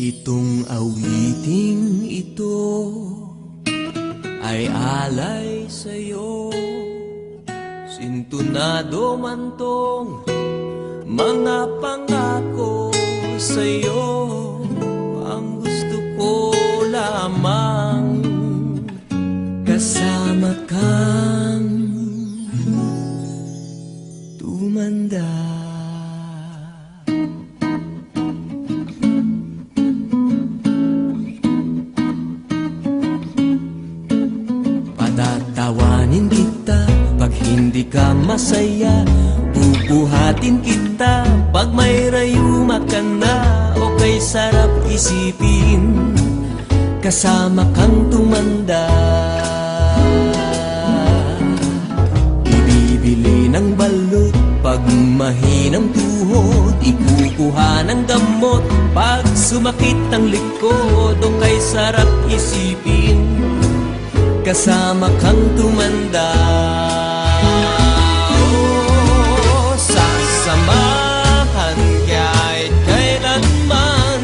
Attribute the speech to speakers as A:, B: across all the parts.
A: Itong awiting ito ay alay sa'yo. Sintunado man tong mga pangako sa'yo. Ang gusto ko lamang kasama kang tumanda. Patatawanin kita pag hindi ka masaya. Bubuhatin kita pag may rayuma ka na. O kay sarap isipin kasama kang tumanda. Ibibili ng balut pag mahinang tuhod. Ikukuha ng gamot pag sumakit ang likod. O kay sarap isipin kasama kang tumanda. Oh, sasamahan kahit kailanman.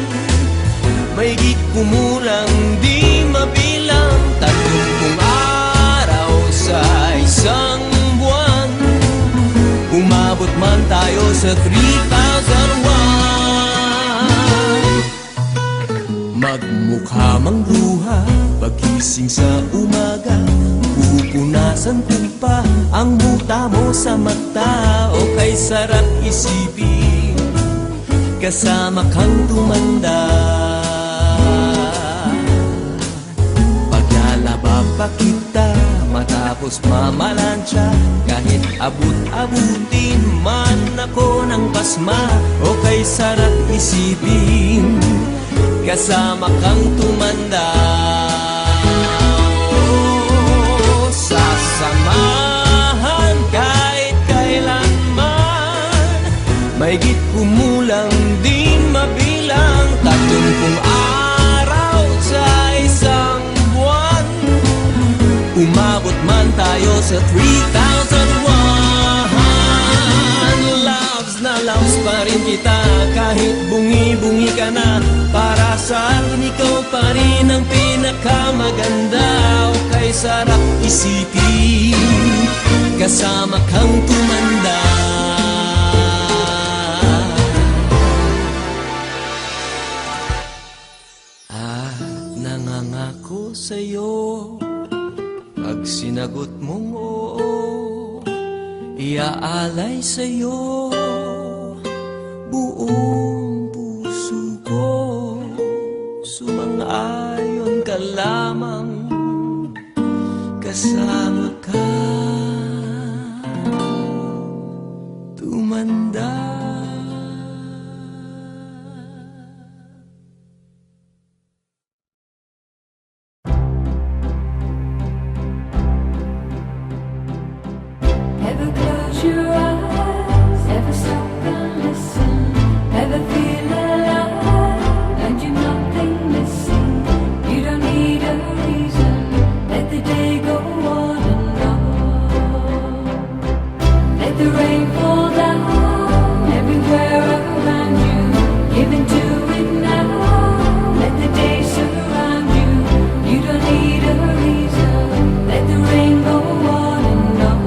A: Maigit kumulang di mabilang 30 araw sa isang buwan. Umabot man tayo sa 3,001. Magmukha mang luha pagising sa umaga. Pupunasan ko pa ang buta mo sa mata. O kay sarap isipin kasama kang tumanda. Paglalaba pa kita matapos mamalansya. Kahit abut-abutin man ako ng pasma. O kay sarap isipin kasama kang tumanda. Oh, sasamahan kahit kailanman. Maigit kumulang di mabilang 30 araw sa isang buwan. Umabot man tayo sa 3,001. Loves na loves pa rin kita kahit bungi-bungi ka na. Para sa akin ikaw pa rin ang pinakamaganda. O kay sarap isipin kasama kang tumanda. At nangangako sa'yo pag sinagot mong oo, iaalay sa'yo buong puso ko. Sumang-ayon ka lamang kasama ka tumanda.
B: Ever close your eyes, ever stop and listen, ever feel alive, and you're nothing missing. You don't need a reason, let the day go on and on. Let the rain fall down everywhere around you, give into it now, let the day surround you. You don't need a reason, let the rain go on and on.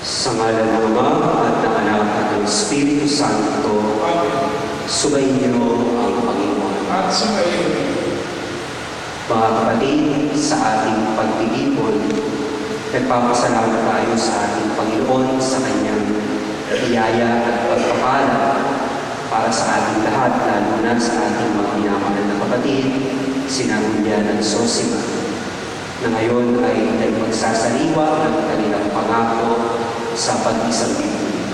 C: Sa ngalan ng Ama at ng Anak at ng Espiritu Santo, subayin niyo ang Panginoon.
D: At sumayon.
C: Mga kapatid, sa ating pagtitipon, nagpapasalamat tayo sa ating Panginoon sa kanyang biyaya at pagpapala para sa ating lahat, lalo na sa ating mga minamahal na kapatid, sina Julian at Sosima, na ngayon ay magsasaliwa ng kanilang pangako sa pag-isang Biblia.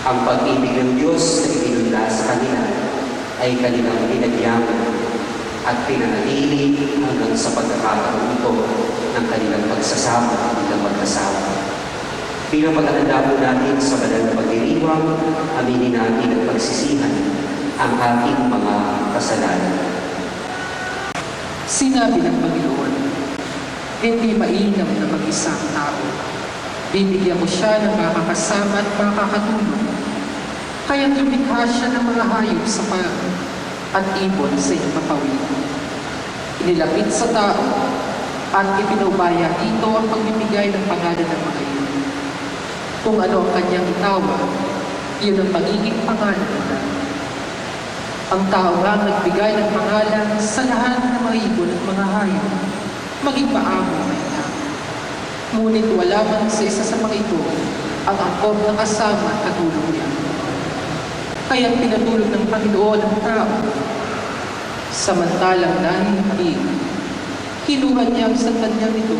C: Ang pag-ibig ng Diyos na ibinunda sa kanila ay kanilang pinagyaman at pinanatili hanggang sa pagkakataon ito ng kanilang pagsasama bilang mag-asawa. Bilang paghahanda po natin sa banal na pagdiriwang, aminin natin at pagsisihan ang ating mga kasalanan.
E: Sinabi ng Panginoon, hindi mainam na mag-isa ang tao. Bibigyan ko siya ng makakasama at makakatulong. Kaya lumikha siya ng mga hayop sa parang at ibon sa ipapawid. Inilapit sa tao at ipinubaya dito ang pagbibigay ng pangalan ng mga iyon. Kung ano ang kanyang itawa, yun ang magiging pangalan nila. Ang tao nga nagbigay ng pangalan sa lahat ng mga ibon at mga hayop, maging maamo may na. Ngunit wala man sa isa sa mga ito ang angkop ng kasama at katulong niya. Kaya pinatulog ng Panginoon ang tao. Samantalang dahil hindi, kinuha niya ang sandalya nito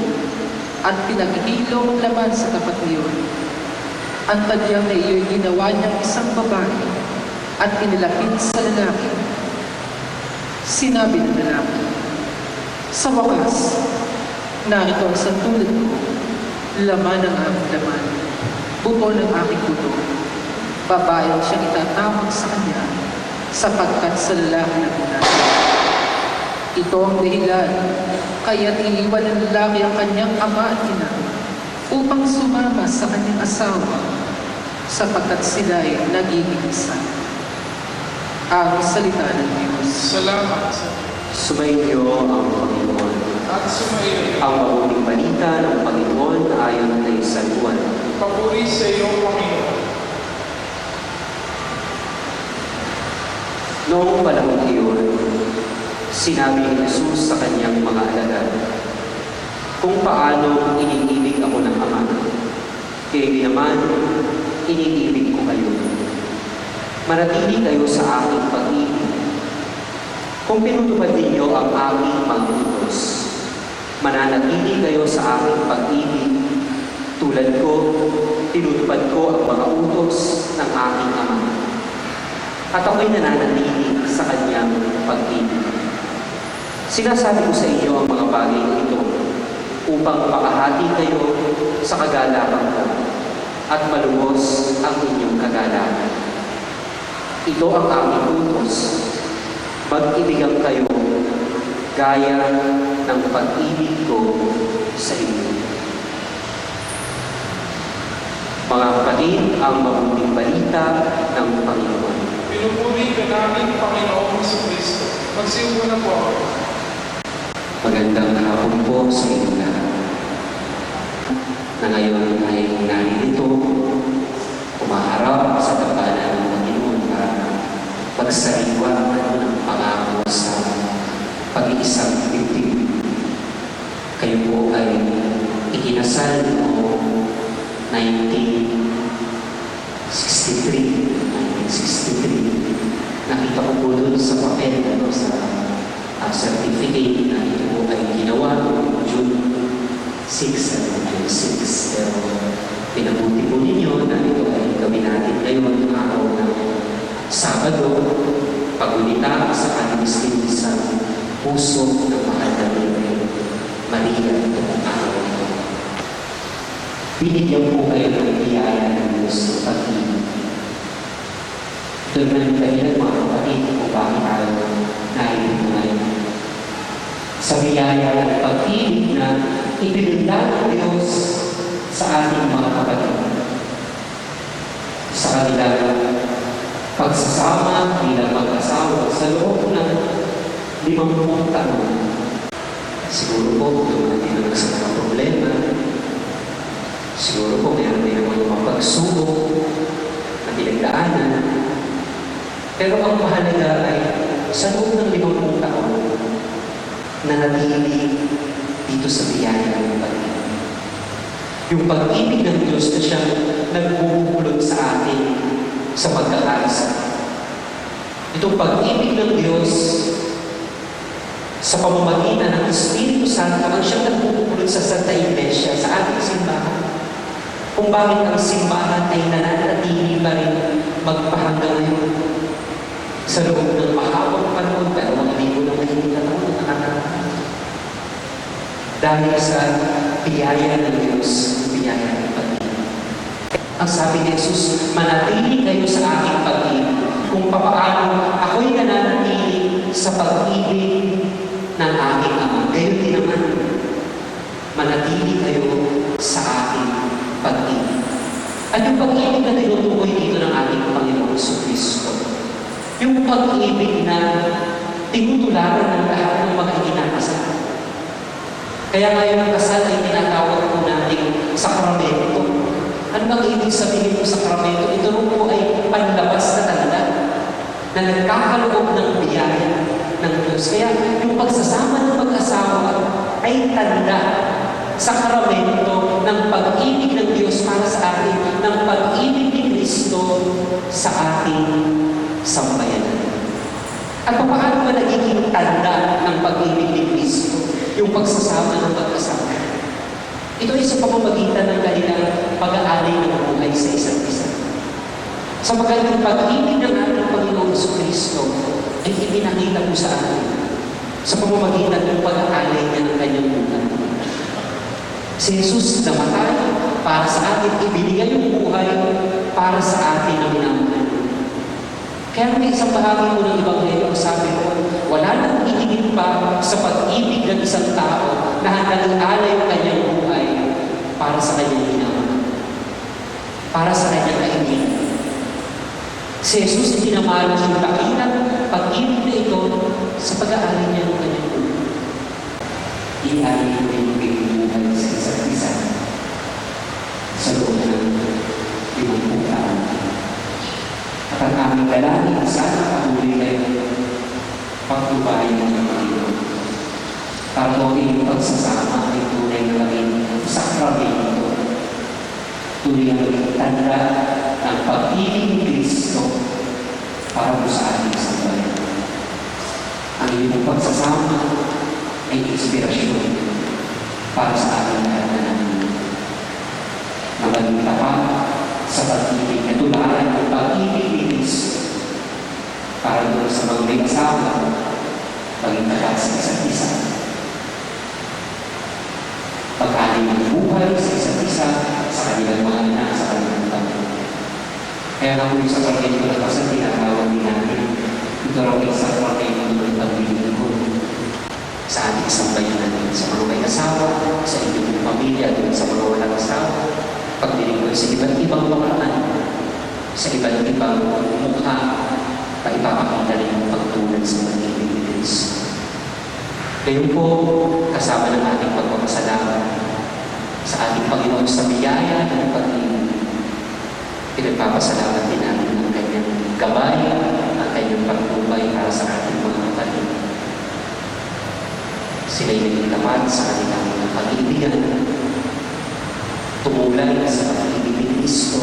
E: at pinaghihilo ang laman sa tapat niyon. Ang tadyang na iyo'y ginawa niyang isang babae at inilapit sa lalaki. Sinabi ng lalaki, sa wakas, narito ang santulad ko, laman ng aking laman, buto ng aking buto. Babae ang siyang itatawag sa kanya, sapagkat sa lalaki na ginagawa. Ito ang dahilan, kaya't iniwan ng lalaki ang kanyang ama at ina, upang sumama sa kanyang asawa, sapagkat sila ay nagiging isa. Ang salita ng Diyos.
D: Salamat sa
C: Subayin niyo ang Panginoon.
D: at sumayon.
C: Ang mabuting balita ng Panginoon ayon kay San Juan.
D: Papuri sa iyo, Panginoon.
C: Noong panahon iyon, sinabi ni Jesus sa kanyang mga alagad, kung paano iniibig ako ng Ama, kayo naman iniibig ko kayo. Manatili kayo sa aking pag-ibig. Kung pinutupad ninyo ang aking mga utos, mananatili kayo sa aking pag-ibig, tulad ko, tinutupad ko ang mga utos ng aking Ama. At ako'y nananatili sa kanyang pag-ibig. Sinasabi ko sa inyo ang mga bagay na ito upang makahati kayo sa kagalakan ko at malubos ang inyong kagalakan. Ito ang aking utos. Mag-ibigan kayo gaya ng pag-ibig ko sa inyo. Mga kapatid, ang mabuting balita ng Panginoon.
D: Pinupuri ka namin, Panginoong Jesucristo. Magsiupo na po ako.
C: Magandang hapon po sa inyong lahat. Na ngayon ay narito, umaharap sa tapanan ng Panginoon para pagsariwa ng pangako sa pag-iisang bibig. Kayo po ay ikinasal noong 1963. Nakita ko po doon sa papel, sa certificate na ito po ay ginawa noong June 6, Pero pinabuti po ninyo na ito ay gawin natin ngayon araw ng Sabado, pagulita sa kanilang sa puso ng mahal na Birhen Maria itong araw ito. Binigyan po kayo ng biyaya ng Diyos sa pag-ibig. Ito naman kayo ng mga kapatid kung bakit tayo naibig ngayon. Sa biyaya ng pag-ibig na ibinunda ng Diyos sa ating mga kapatid. Sa kanilang pagsasama bilang mag-asawa sa loob ng 50 taon. Siguro po, dumating na sa mga problema. Siguro po, mayroon din naman pagsubok na pinagdaanan. Pero ang mahalaga ay sa loob ng 50 taon, nanatili dito sa biyaya ng Panginoon. Yung pag-ibig ng Diyos na siyang nagbubulot sa atin sa pagkakaisa. Itong pag-ibig ng Diyos sa pamamagitan ng Espiritu Santo ang siyang nagbubulot sa Santa Iglesia, sa ating simbahan. Kung bakit ang simbahan ay nananatili pa rin magpahanggang ngayon sa loob ng mahabang panahon, pero mga libo ng mahigit na taon na nakakarating. Dahil sa biyaya ng Diyos, biyaya ng pag-ibig. Ang sabi ni Jesus, manatili kayo sa aking pag-ibig, kung papaano ako'y nananatili sa pag-ibig ng aking Ama. Gayon din naman, manatili kayo sa aking pag-ibig. At yung pag-ibig na tinutukoy dito ng ating Panginoon Kristo, yung pag-ibig na tinutularan ng lahat ng mga ikinakasal. Kaya ngayon ang kasal ay tinatawag po natin sakramento. Ano bang ibig sabihin ng sakramento? Ito po ay panlabas na tanda na nagkakaloob ng biyaya ng Diyos. Kaya yung pagsasama ng mag-asawa ay tanda, sakramento ng pag-ibig ng Diyos para sa atin, ng pag-ibig ni Kristo sa ating sambayanan. At paano ba nagiging tanda ng pag-ibig ni Kristo? Yung pagsasama ng mag-asawa. Ito ay sa pamamagitan ng kanilang pag-aalay ng buhay sa isa't isa. Sa magandang pag-ibig ng ating Panginoon Kristo ay ipinakita po sa atin sa pamamagitan ng pag-aalay niya ng kanyang buhay. Si Jesus namatay para sa atin, ibinigay yung buhay para sa atin na minamahal. Kaya may isang bahagi mo ng Ebanghelyo, sabi ko, wala nang hihigit pa sa pag-ibig ng isang tao na handang ialay ang kanyang buhay para sa kanyang minamahal, para sa kanyang kaibigan. Si Jesus ay tinamalan yung dakilang pag-ibig na ito sa pag-aalay niya ng kanyang buhay. Ialay mo yung buhay sa isa't isa sa loob ng 50 taon. At ang aming dalangin, sana patuloy kayo pagtubayan ng Panginoon. Para yung pagsasama ay tunay na maging sakramento. Tunay na maging tanda ng pag-ibig ni Kristo para po sa ating sambayan. Ang inyong pagsasama ay inspirasyon para sa ating lahat na namin. Na maging tapat sa pag-ibig, natularan ng pag-ibig ni Kristo para doon sa mga may asawa, maging tapat sa isa't isa. Pag-alay ng buhay sa isa't isa, sa kanilang mga anak, sa kanilang tapo. Kaya nga po yung sa pag-ibig ng kasal, tinatawag din natin, ito raw yung sa pag-ibig ng pag-ibig sa ating sambayan natin, sa mga may asawa, sa inyong pamilya, at sa mga walang asawa, pagdinig sa iba't ibang paraan, sa iba't ibang mukha, paipapakita rin yung pagtulad sa pag-ibig ni Kristo. Ngayon po, kasama ng ating pagpapasalamat sa ating Panginoon sa biyaya ng pag-ibig, pinagpapasalamat din natin ang kanyang gabay, ang kanyang pagtubay para sa ating mga kapatid. Sila'y naging tapat sa kanilang mga pag-ibigan, tumulay sa pag-ibig ni Kristo,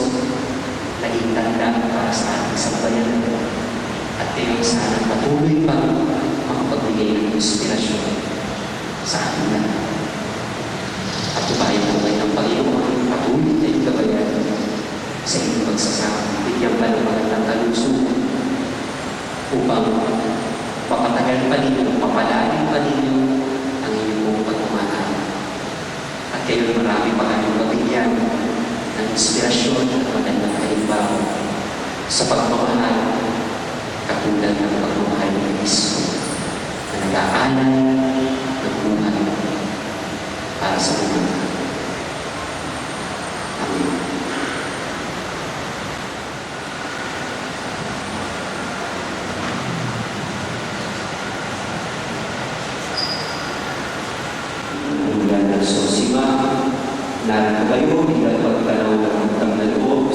C: naging tanda para sa ating sambayan. At kayo sana patuloy pa makapagbigay ng inspirasyon sa ating lahat. At tubayan po kayo ng Panginoon, patuloy kayo gabayan sa inyong pagsasama. Bigyan pa ng magandang kalusugan upang mapatagal pa ninyo, mapalalim pa ninyo ang inyong pagmamahal. At kayo marami pa kayong mabigyan ng inspirasyon at magandang halimbawa sa pagmamahal katulad ng pagmamahal ng Kristo na nag-aalay ng buhay para sa mga. Amen. Ang ulan ng Sosima, narito kayo, bilang pagtanaw ng utang na loob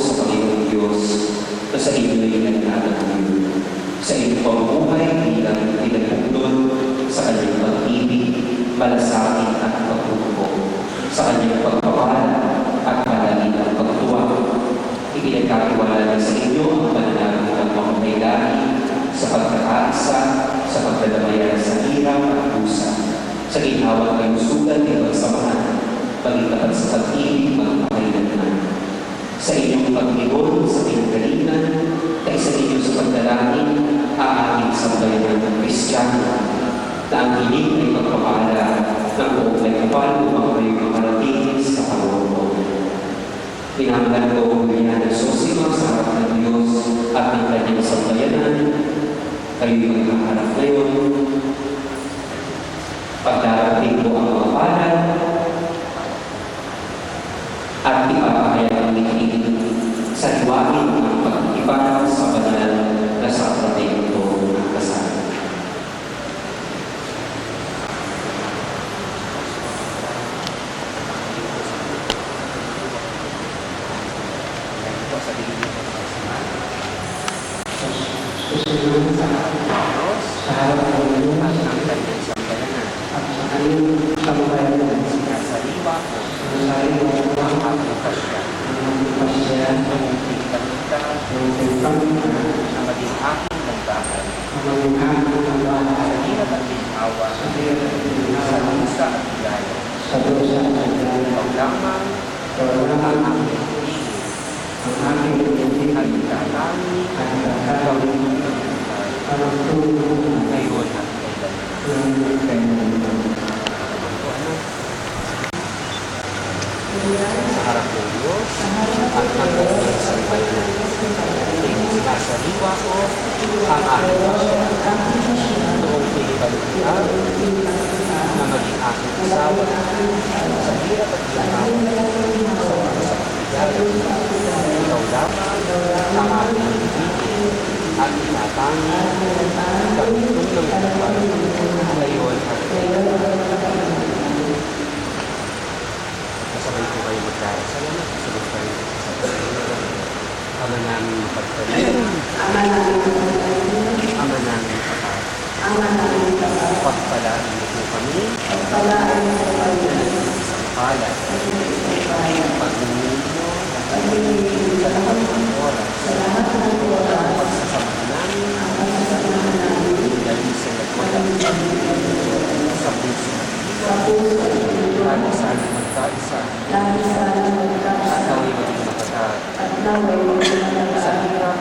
C: Pinagkatiwala sa inyo ang pananalig ng pamamagilahi sa pagkakaisa, sa pagdadamayan sa hirap at pusa, sa ginhawang kalusugan ng pagsamahan, pagitapat sa pag-ibig magpakailanman. Sa inyong pagbigon sa pinagalingan, kaisa ninyo sa pagdalangin, aaking sambayanan ng Kristiyano, na ang hiling ay pagpapala ng buong nagkapal upang kayo makarating sa Panginoon. Pinanggan ko ang ganyan ng Sosima sa harap ng Diyos at ng kanyang sambayanan. Kayo'y magkaharap ngayon. Pagdarating ko ang mga palad at ipapahayag ang likitin sa liwain ng pag-ipan sa banal na sakramento ng kasal.
F: Susunod sa harap ng Diyos at ng kanyang sambayanan at sa kanyang sambayanan sinasaliwa ko ang aking pasya ng tingkamita na maging aking landakan sa hirap at ginhawa sa lusa at higaya ikaw lamang ang aking pag-ibig at itatangin ngayon at kailanman. Sa harap ng Diyos at ang kanyang sambayanan. Sinasaliwa ko ang aking pasya noong pinipalitan na maging aking asawa sa hirap at ginhawa sa pagkasakit. Ikaw lamang ang aking ibigin at itatangin pagtulong ng kapal ngayon at kailanman. Kasabay ko kayo magdarasal na kasunod pa rin sa Panginoon. Ama namin mapagpalitan, Ama namin kapal, pagpalaan mo po kami, isang palad, pag-uwi mo, sa lahat ng oras, pagsasamahan namin, dahil sa nagwala, sa puso lagi sana magkaisa, at naway maging makatat, sa hirap,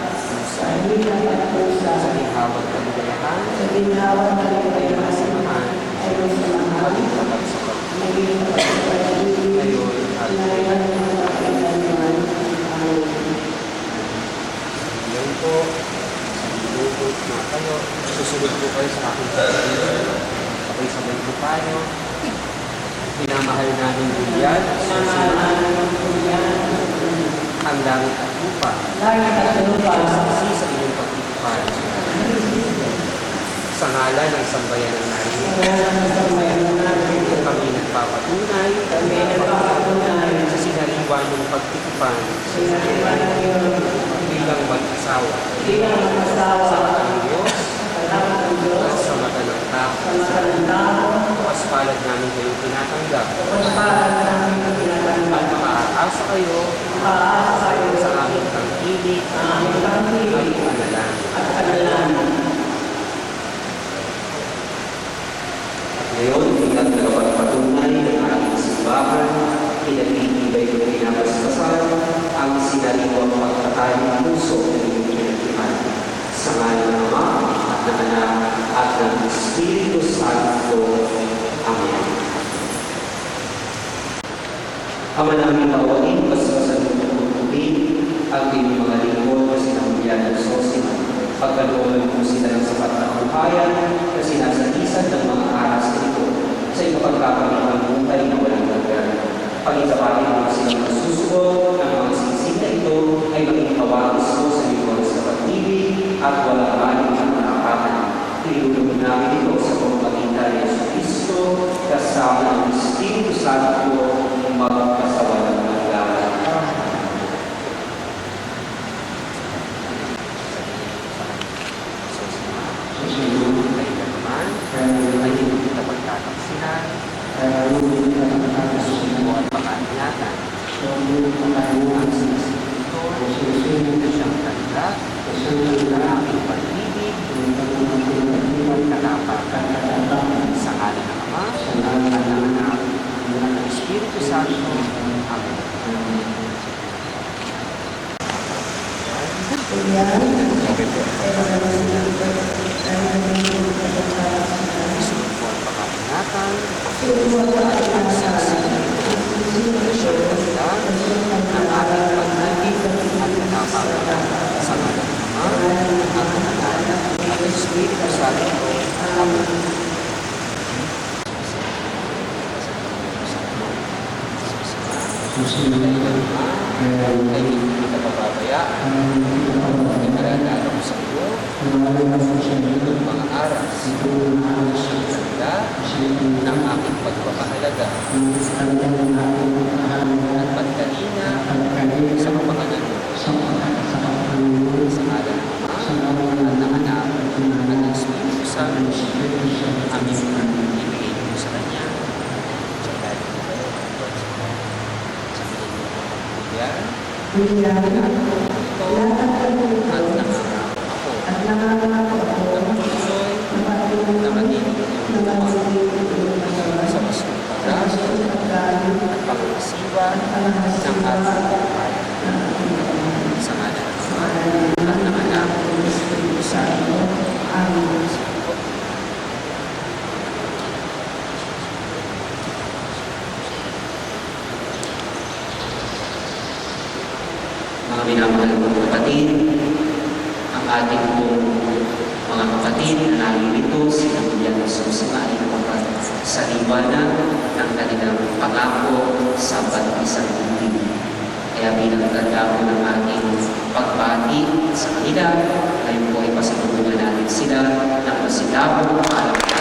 F: sa ginhawang kaligayahan, ay masamahan, maging tapat sa pag-ibig, ngayon at ngayon po, sa minutot na kayo, susunod po kayo sa aking pag-ibig, ako'y sabay po tayo. Pinamahal namin Julian at susunod ang langit at lupa. Saksi sa inyong pagtitipan. Sa ngalan ng sambayanan namin, kami nagpapatunay sa sinaliwan ng pagtitipan bilang mag-asawa sa ang Diyos at sa mata ng tao. Palad namin kayong tinatanggap at makaaasa kayo sa aming pag-ibig at panalangin.
C: Ngayon, bilang tagapagpatunay ng ating simbahan, pinag-iibay ng pinapaspasan ang sinaliwang pagtatay ng puso ng iyong pinagtihan. Sa ngalan ng Ama at ng Anak at ng Espiritu Santo. Amen. Ama namin tawain, paspasan mo tubig ang inyong mga lingkod na sinamulian ng Sosima. Pagkalooban mo sila ng sapat na kabuhayan na sinasalisan ng mga aras nito sa ipapagkakamilang buhay na walang hanggan. Pagitapatin mo silang nasusunod ng mga singsing na ito ay maging kawagis mo sa lingkod sa pag-ibig at walang maling ang nakakanan. Tinulungan namin ito sa pagpagitan ng Kristo kasama ng Espiritu Santo magpasawalang hanggan.
F: ay hindi kita pagtataksinan, susunod mo at pakaingatan. Ang sinisipito, Kami po isunod po ang pangapingatan at siyang ganda ng aking pag-ibig at pinapagawa sa ngalan ng Ama at ng Anak at ng Espiritu Santo. Amen. Ay hindi kita pababayaan. Ipinaragano ko sa iyo ang mga aras siyang ganda ng aking pagpapahalaga at pagkanina sa kapakanan mo. Sa ngalan ng Ama at ng Anak at ng Espiritu Santo. Amin. Ibigay mo sa Kanya. Yan. Ito at nangangako ako na patuloy na magiging sa mas pag-aso at pag-isiwa ng ating buhay. Sa ngalan ng Ama at ng Anak at ng Espiritu Santo. Amen.
C: Mga minamahal kong kapatid, ang ating pong mga kapatid na naririto, sila Julian Jesus ay sa liwanag ng kanilang pangako sa pag-isang mundo. Kaya bilang tanda ko ng ating pagbati sa kanila, ngayon po ay pasalubungan natin sila ng masilabong paalala.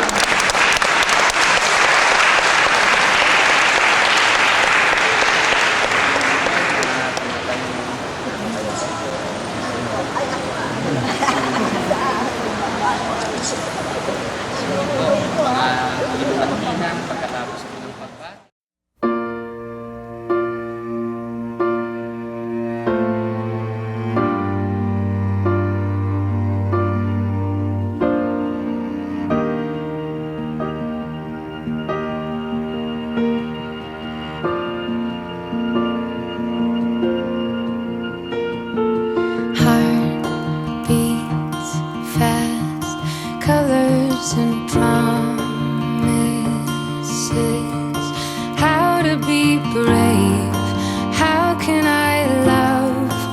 F: Pagkatapos po ng pagbati.
B: Heart beats fast, colors and promises. How to be brave? How can I love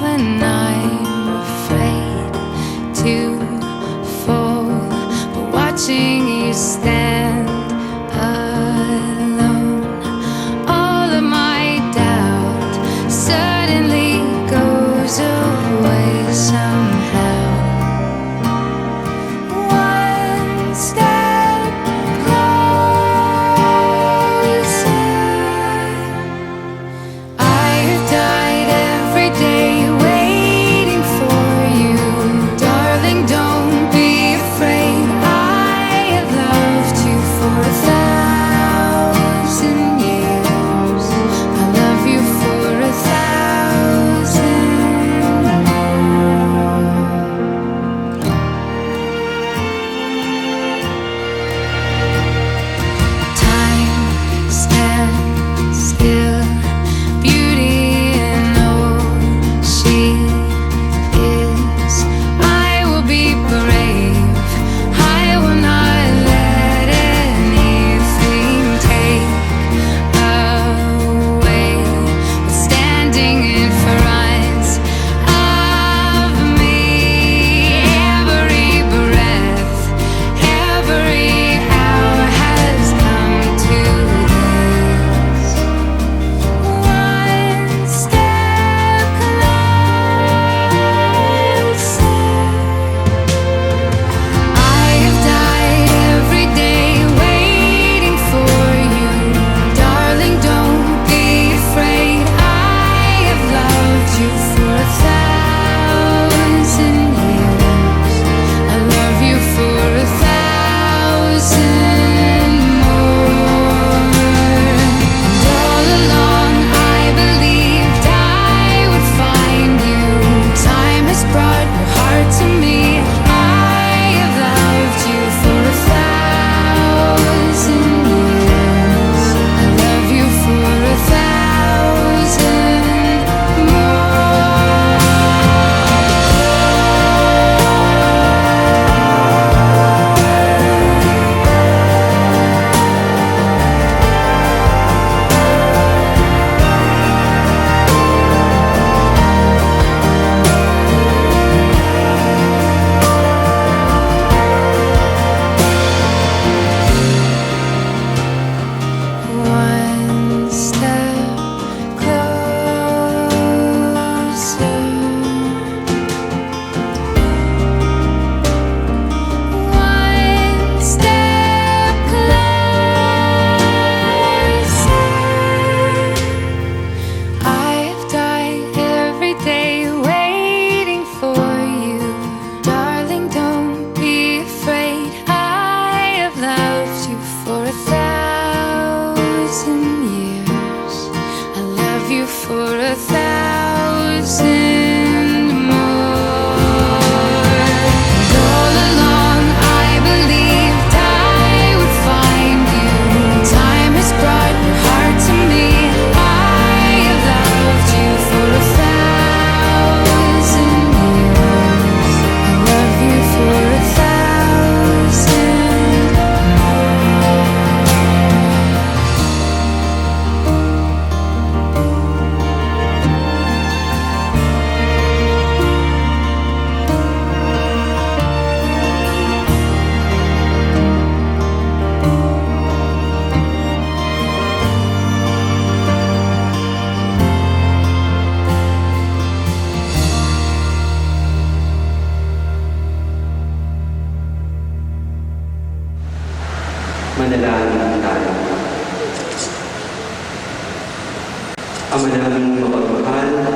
C: Ama naming mapagmahal,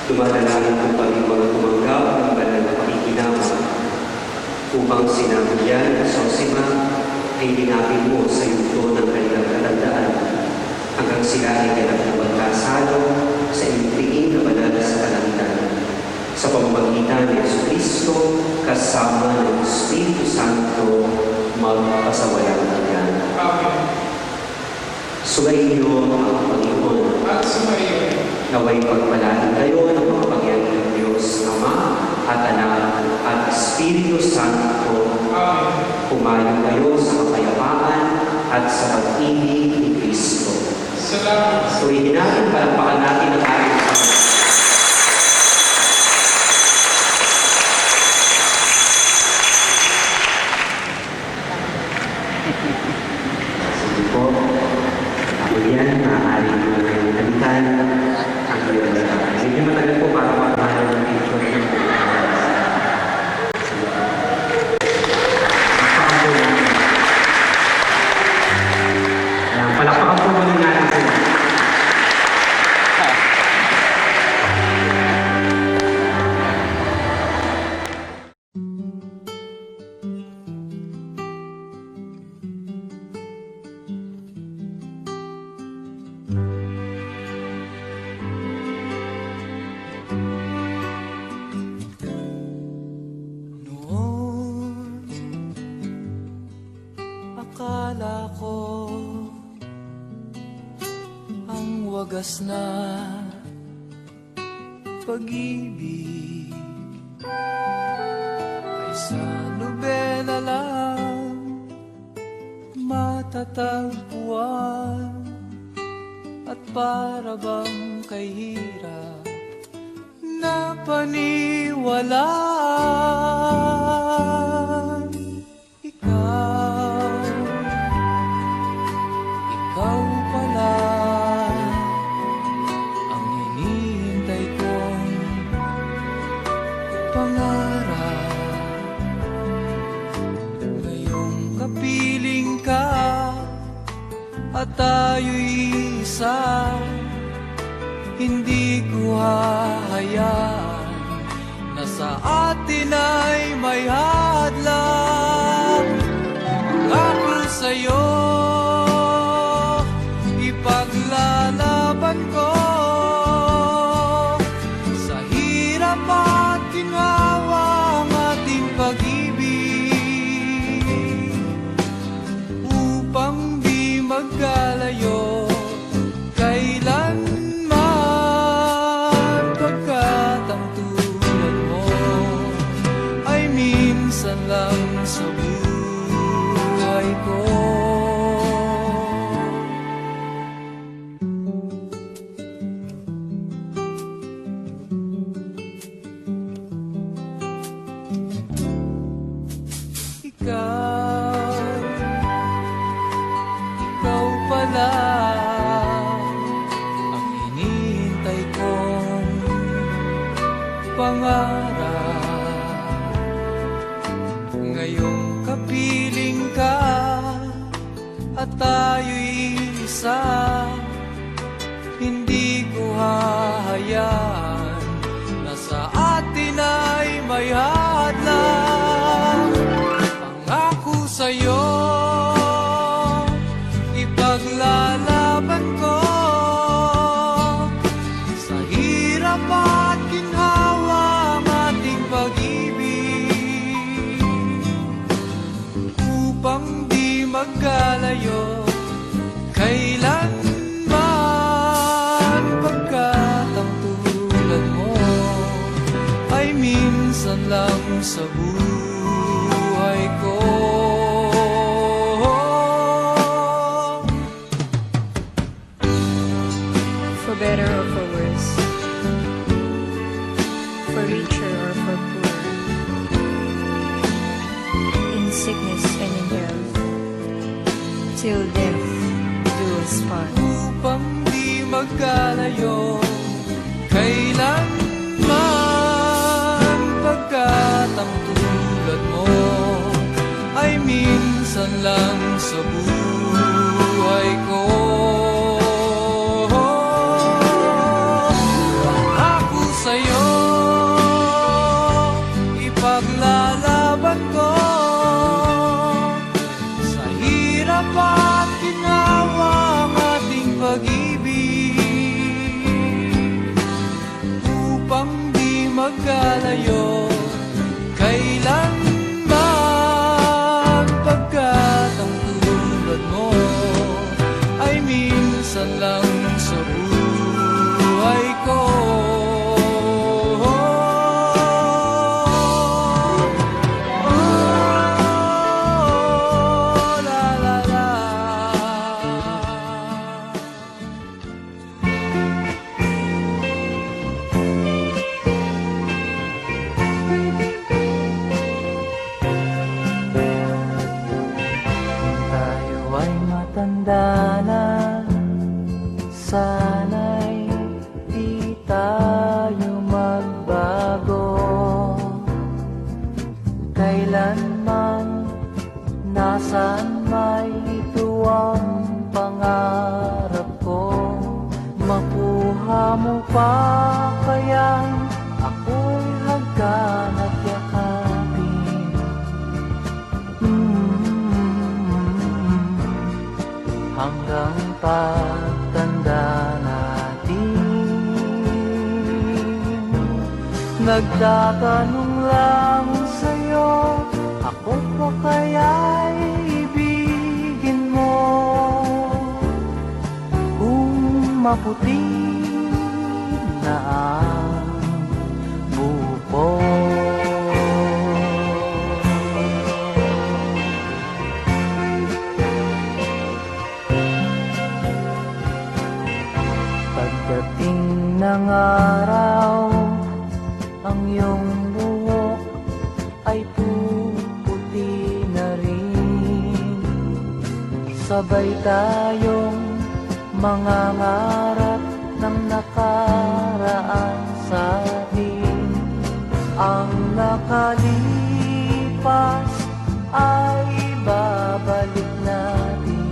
C: dumadalangin ko kami mga tumanggap ng banal na pakikinabang upang sinabihan sa Sosima ay dinapin mo sa yugto ng kanilang katandaan hanggang sila ay ganap na magkasalo sa iyong na banal sa kalangitan. Sa pamamagitan ni Jesucristo kasama ng Espiritu Santo magpasawalang hanggan.
D: Amen.
C: Sumayin niyo ang Panginoon.
D: At sumayon.
C: Naway pagpalain kayo ng mga pagyan ng Diyos, Ama at Anak at Espiritu Santo.
D: Amen.
C: Pumayo kayo sa kapayapaan at sa pag-ibig ni Kristo.
D: Salamat.
C: Purihin natin, palampakan natin ang ating Panginoon. Sige po. Ako yan, maaari mo na yung halitan. Ang iyong halitan. Medyo matagal po para mapahal ng picture ng palakpakan po muna natin sila.
A: Noon, akala ko ang wagas na pag-ibig ay sa nobela lang matatagpuan at para bang kay hirap na paniwalaan. Ikaw pala ang hinihintay kong pangarap. Ngayong kapiling ka at tayo'y isa, hindi ko hahayaan na sa atin ay may hadlang. Ako sa'yo ipaglalaban ko sa hirap at ginhawa ang ating pag-ibig upang di magkalayo kailanman, pagkat ang tulad mo ay minsan lang sa buhay ko. Ikaw pala ang hinihintay kong pangarap. Ngayong kapiling ka at tayo'y isa, hindi ko hahayaan na sa atin ay may hadlang. Pangako sa'yo ipaglalaban ko sa hirap at ginhawa ang ating pag-ibig upang di magkalayo kailanman, pagkat ang tulad mo ay minsan lang sa buhay ko.
G: For better or for worse, for richer or for poor, in sickness and in health, till death do us part.
A: Upang di magkalayo kailanman, pagkat ang tulad mo ay minsan lang sa buhay ko. upang di magkalayo kailanman, pagkat ang tulad mo ay minsan lang sa buhay ko. Oh, la la la. Tayo ay matanda na, sana'y di tayo magbago. Kailanman, nasaan may ito ang pangarap ko. Makuha mo pa kayang ako'y hagkan at yakapin. Hanggang pagtanda natin, nagtatanong lang sa'yo, ako pa kaya'y ibigin mo? Kung maputi na ang buko. Pagdating ng araw, ang iyong buhok ay puputi na rin. Sabay tayong mangangarap ng nakaraan sa atin. Ang nakalipas ay babalik natin.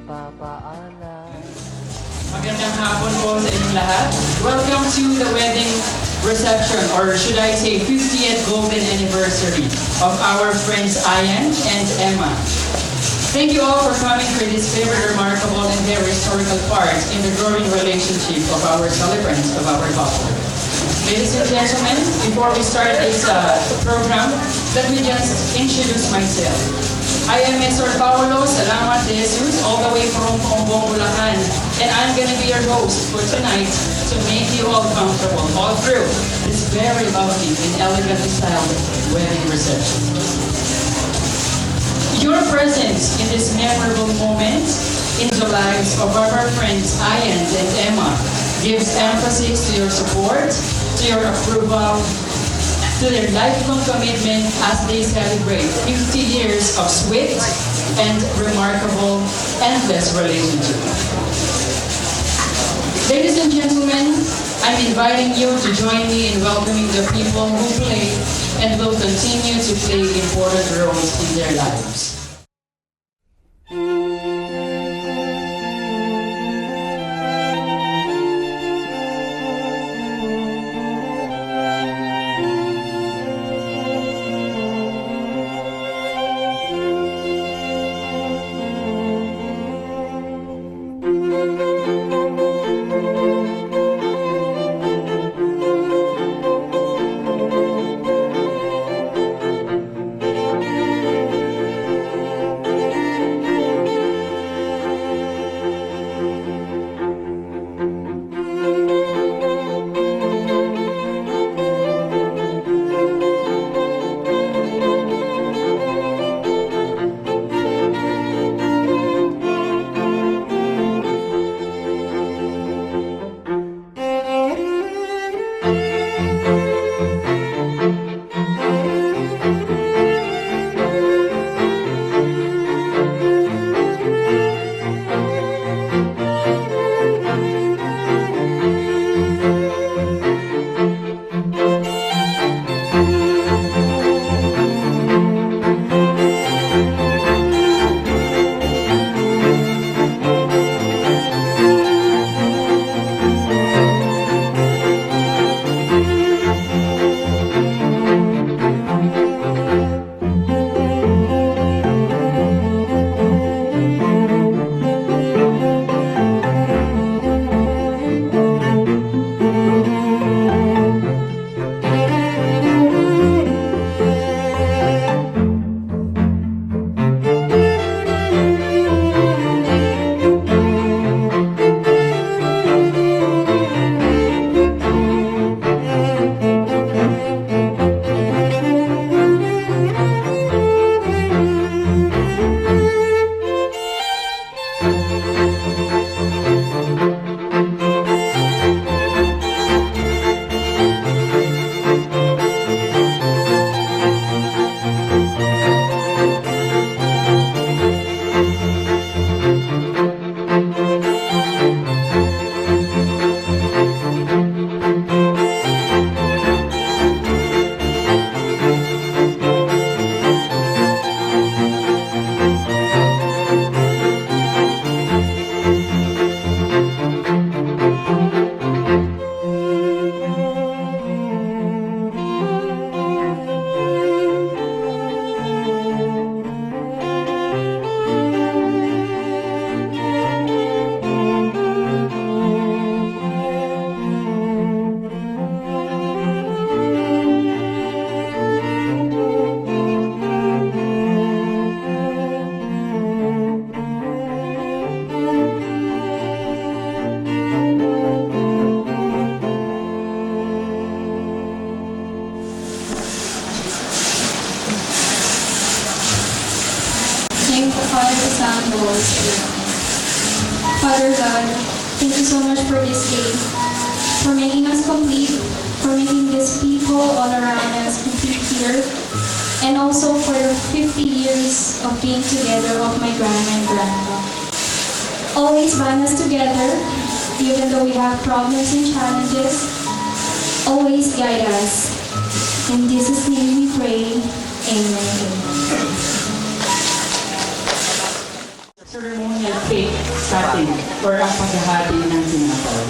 A: Papaalam.
H: Magandang hapon po sa inyong lahat. Welcome to the wedding reception, or should I say 50th golden anniversary of our friends Ian and Emma. Thank you all for coming for this very remarkable and very historical part in the growing relationship of our celebrants of our couple. Ladies and gentlemen, before we start this program, let me just introduce myself. I am Mr. Paulo Salamat de Jesus, all the way from Pombong, Bulacan, and I'm gonna be your host for tonight to make you all comfortable all through this very lovely and elegantly styled wedding reception. Your presence in this memorable moment in the lives of our friends Ian and Emma gives emphasis to your support, to your approval, to their lifelong commitment as they celebrate 50 years of sweet and remarkable, endless relationship. Ladies and gentlemen, I'm inviting you to join me in welcoming the people who play and will continue to play important roles in their lives.
B: day, for making us complete, for making these people all around us complete here, and also for the 50 years of being together of my grandma and grandpa. Always bind us together, even though we have problems and challenges. Always guide us. In Jesus' name we pray. Amen.
H: Ceremonial cake cutting or ang paghahati ng tinapay.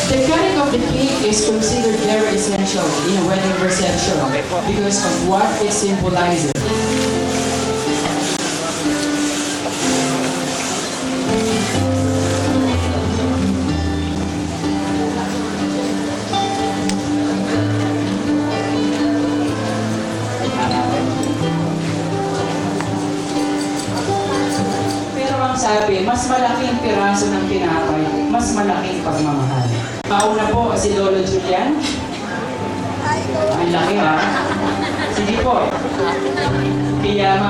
H: The cutting of the cake is considered very essential in a wedding reception because of what it symbolizes. Pero ang sabi, mas malaking piraso ng tinapay, mas malaking pagmamahal. Mauna po si Lolo Julian. Ang laki ha. Sige po. Kaya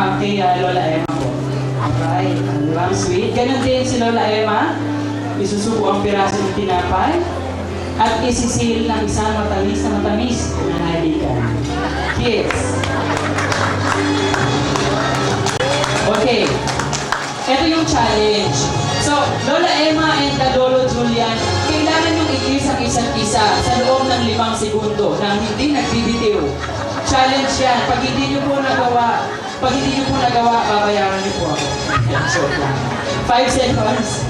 H: Lola Emma po. Alright. Ang sweet. Ganon din si Lola Emma. Isusuko ang piraso ng tinapay at isisil ng isang matamis na halikan. Kiss. Okay. Ito yung challenge. So, Lola Emma and Lolo Julian, kailangan yung i-kiss ang isa't isa sa loob ng 5 segundo nang hindi nagbibitiw. Challenge yan. Pag hindi nyo po nagawa, babayaran nyo po ako. Short lang. 5 seconds.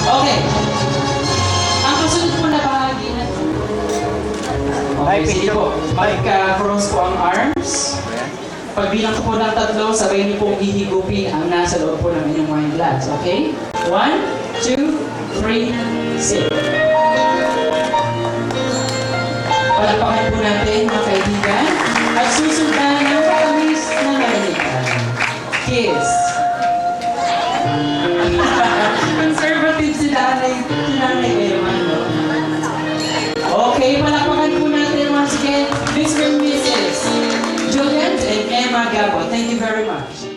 H: Okay. Ang kasunod po na bahagi na okay, sige po. Magka-cross po ang arms. Pagbilang ko po ng 3, sabay niyo pong hihigupin ang nasa loob po ng inyong wine glass. Okay? 1, 2, 3, sit. Palakpakan po natin mga kaibigan. At susundan ng matamis na halikan. Kiss. Conservative si nanay Eman, no? Okay, palakpakan po natin once again. Mr. and Mrs. Julian and Emma Gabo. Thank you very much.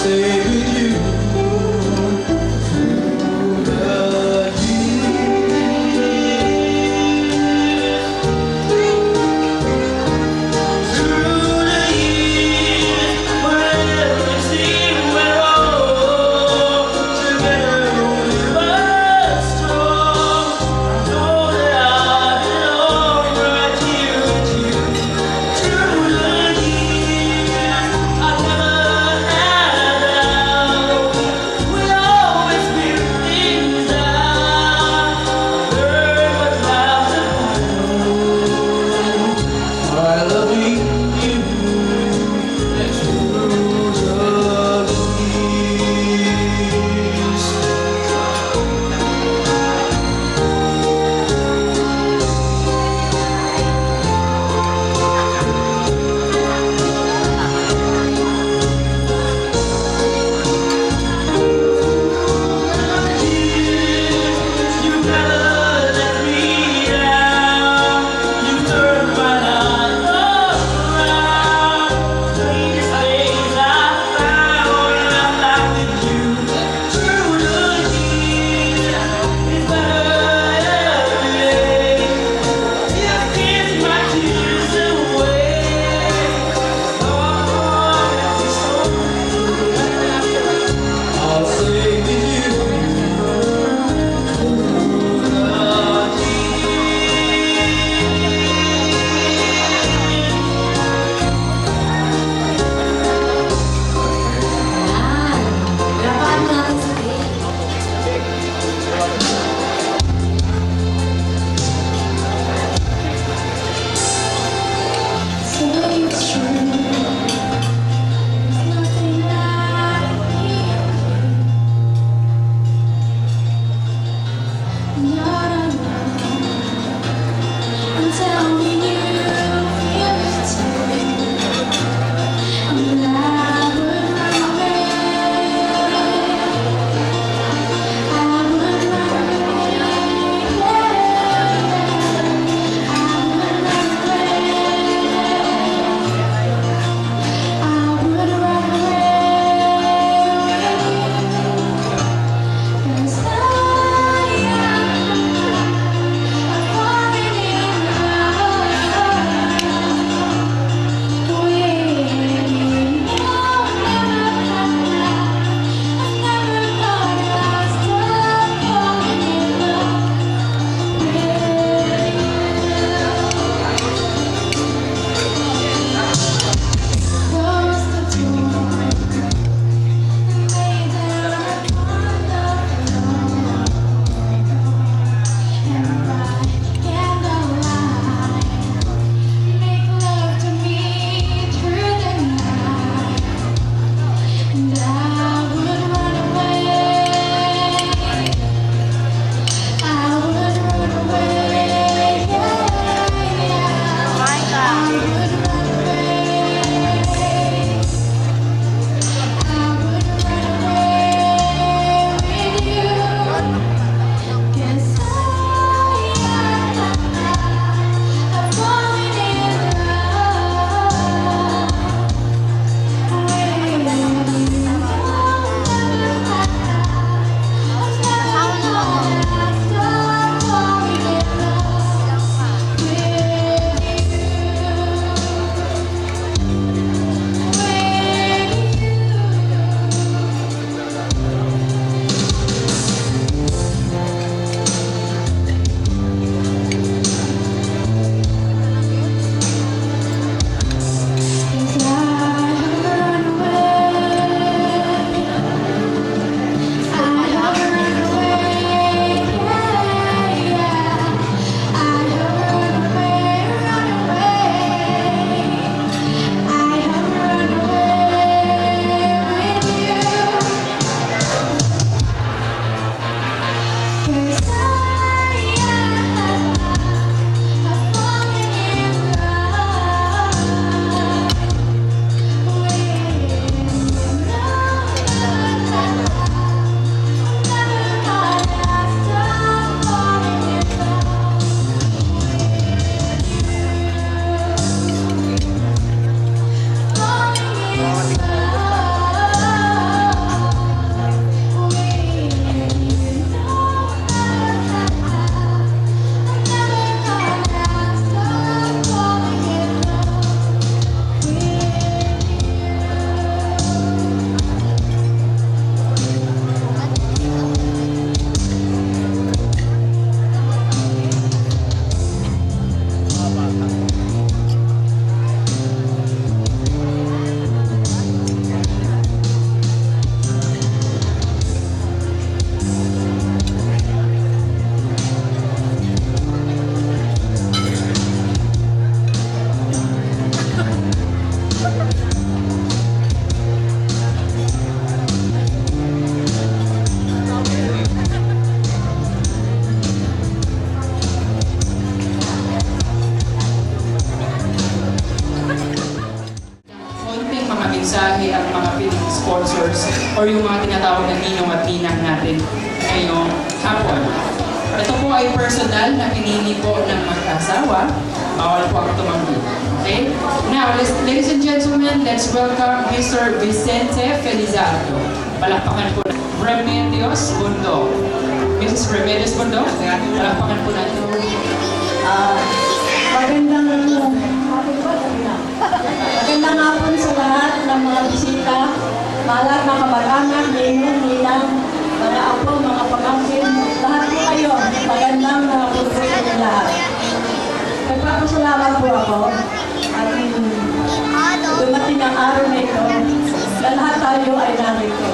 A: stay with you through the I love you through the years. You never let me down. You turned my life around. Sweetest days I found when I'm back with you. Through the years, it's better every day. You kissed my tears away. I'll stay with you.
H: or yung mga tinatawag na ninong at ninang natin ngayong hapon. Ito po ay personal na pinili po ng mag-asawa. Bawal po ako tumanggi. Okay? Now, ladies and gentlemen, let's welcome Mr. Vicente Felizardo. Palakpakan po na Remedios Bundo. Mrs. Remedios Bundo, palakpakan po natin.
I: Magandang hapon sa lahat ng mga bisita, mga kamag-anak, ninong, ninang, mga apo, mga pamangkin, lahat po kayo. Magandang hapon po sa inyo lahat. Nagpapasalamat po ako at dumating ang araw na ito na lahat tayo ay narito.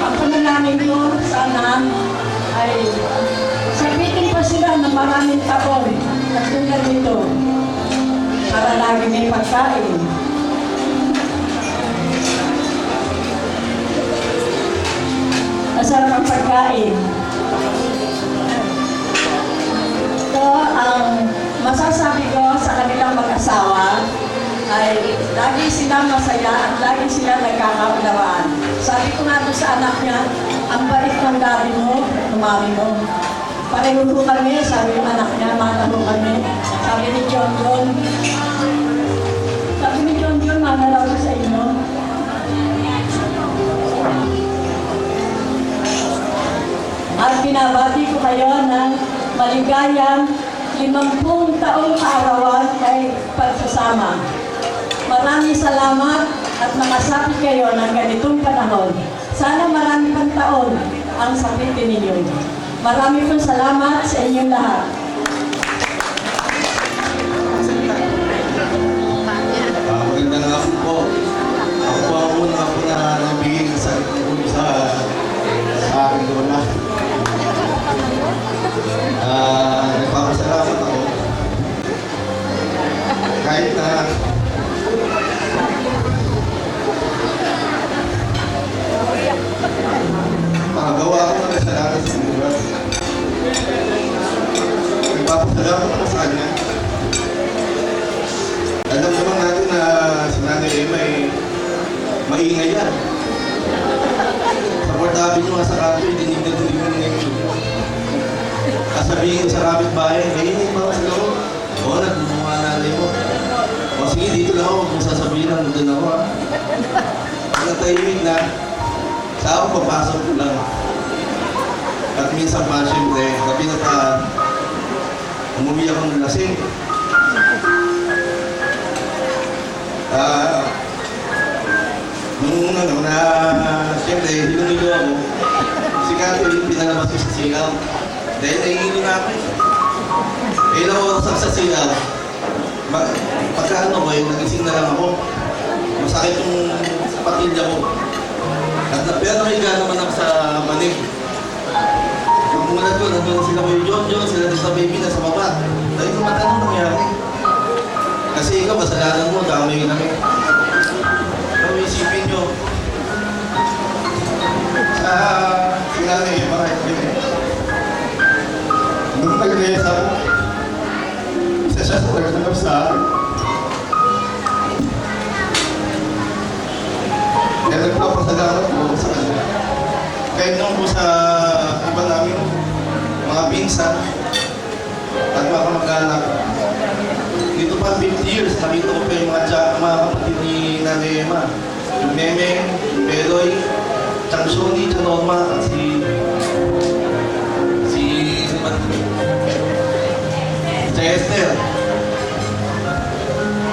I: Ang panalangin ko sana ay sabitin pa sila ng maraming taon na tulad nito para lagi may pagkain. Masarap ang pagkain. Ito ang masasabi ko sa kanilang mag-asawa ay lagi sila masaya at lagi sila nagkakaunawaan. Sabi ko nga doon sa anak niya, ang bait ng daddy mo, mami mo. Pareho ko kami, sabi ng anak niya, mataho kami. Sabi ni John, magalaw ko sa inyo. At binabati ko kayo ng maligayang 50 taong kaarawan kay pagsasama. Maraming salamat at makasapit kayo ng ganitong panahon. Sana marami pang taon ang sapitin ninyo. Marami pong salamat sa inyong lahat.
J: Magandang hapon po. Ako po ang unang po na nabigay ng sarili sa aking lola. Nagpapasalamat ako. Kahit na makagawa ako ng kasalanan sa buwan. Nagpapasalamat ako sa kanya. Alam naman natin na si Nanay Emma ay maingay yan. Sa Port Avenue nga sa kanto, dinig na dinig mo ng YouTube. Kasabihin sa kapitbahay, hindi ba sa loob? Oo, nagmumukha nanay mo. O sige, dito lang ako, kung sasabihin lang, doon ako ha. Ang natahimik na, sa ako papasok ko lang. At minsan pa, siyempre, gabi na pa, umuwi akong lasing. Nung una na, siyempre, hilong-hilo ako, si Kato yung pinalabas ko sa sigaw. Dahil nahihilo na ako. Eh, nawawasak sa sigaw. Pagka ano ko, nagising na lang ako. Masakit yung patilya ko. At pero nakahiga naman ako sa banig. Ang mulat ko, nandun sila ko yung John, sila sa baby na sa baba. Dahil ko matanong nangyari. Kasi ikaw, kasalanan mo, dami kami. Kung isipin nyo, sa sinanay, bakit kami? Nung nag-resa ako, isa siya sa nagtanggap sa akin. Kaya nagpapasalamat ko sa kanya. Kahit nung po sa iba namin, mga pinsan, at mga kamag-anak, dito pa 50 years, nakita ko pa yung mga kapatid ni Nanay Emma. Yung Meme, yung Beloy, Chang Shoni, Chang Norma, at si Esther.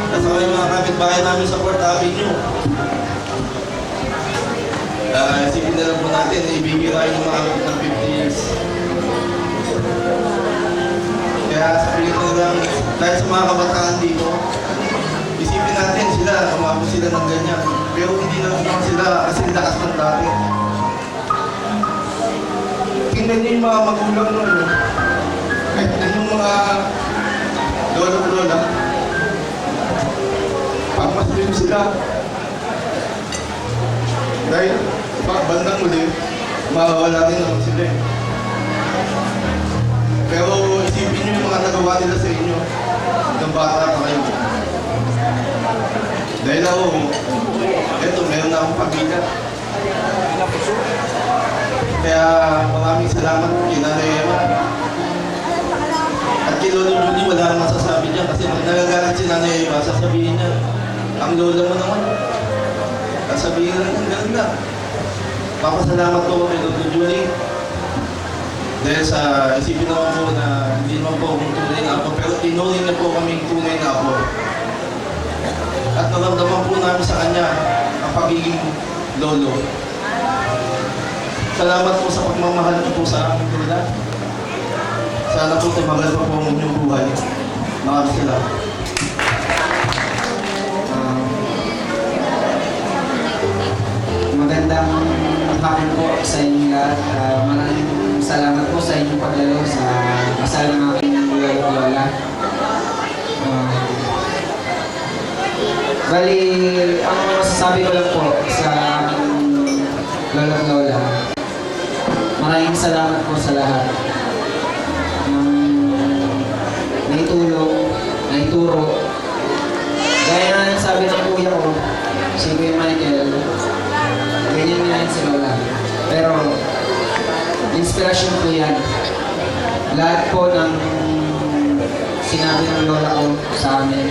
J: At saka yung mga kapitbahay namin sa Port Avenue. Isipin na lang po natin, ibigirahin yung mga kapit ng 50 years. Kaya sabihin ko lang, dahil sa mga kabataan dito, isipin natin sila, umabot sila ng ganyan. Pero hindi naman sila kasi lakas ng dati. Tingnan niyo yung mga magulang nun. Kahit na yung mga lola, pagmaslim sila. Dahil bandang uli, mawawala rin naman sila. Pero isipin nyo yung mga nagawa nila sa inyo ng bata pa kayo. Dahil ako, eto, meron na akong pamilya. salamat kay Nanay Emma. At kay Lolo Julie, wala nang masasabi dyan kasi pag nagagalit si Nanay Emma, sasabihin niya, ang lola mo naman. Sasabihin na lang, ganun na. Papasalamat ko kay Lolo Julie. Dahil sa isipin naman po na hindi naman po akong tunay na ako, pero tinuring na po kaming tunay na ako. At naramdaman po namin sa kanya ang pagiging lolo. Salamat po sa pagmamahal niyo po sa aming lola. Sana po tumagal pa po ang inyong buhay. Maraming salamat.
F: Magandang hapon po sa inyo lahat. Maraming salamat po sa inyong paglalo sa kasal ng aking lola. Bali, ang masasabi ko lang po sa aking lola, maraming salamat po sa lahat ng naitulong, naituro. Gaya na yung sabi ng kuya ko, si Kuya Michael, ganyan nga yan si Lola. Pero, inspirasyon po yan. Lahat po ng sinabi ng Lola ko sa amin,